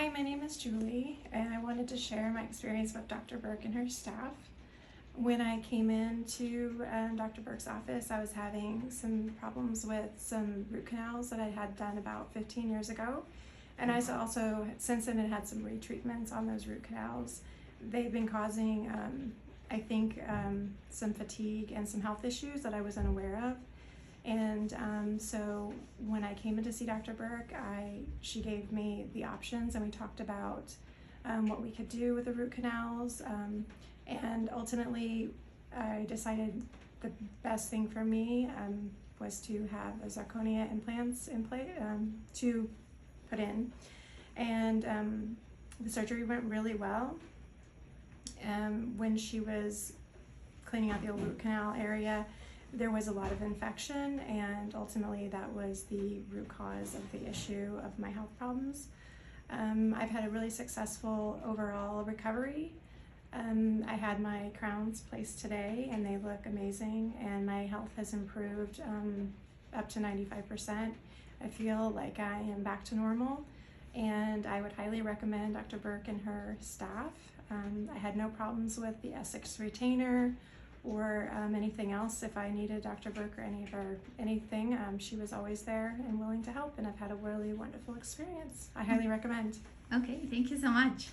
Hi, my name is Julie, and I wanted to share my experience with Dr. Burke and her staff. When I came into Dr. Burke's office, I was having some problems with some root canals that I had done about 15 years ago. And I also, since then, had some retreatments on those root canals. They've been causing, I think, some fatigue and some health issues that I was unaware of. And so when I came in to see Dr. Burke, she gave me the options, and we talked about what we could do with the root canals. And ultimately, I decided the best thing for me was to have the zirconia implants in place to put in. And the surgery went really well. When she was cleaning out the old root canal area, there was a lot of infection, and ultimately that was the root cause of the issue of my health problems. I've had a really successful overall recovery. I had my crowns placed today, and they look amazing, and my health has improved up to 95%. I feel like I am back to normal, and I would highly recommend Dr. Burke and her staff. I had no problems with the essix retainer or anything else. If I needed Dr. Burke or anything, she was always there and willing to help, and I've had a really wonderful experience. I highly recommend. Okay, thank you so much.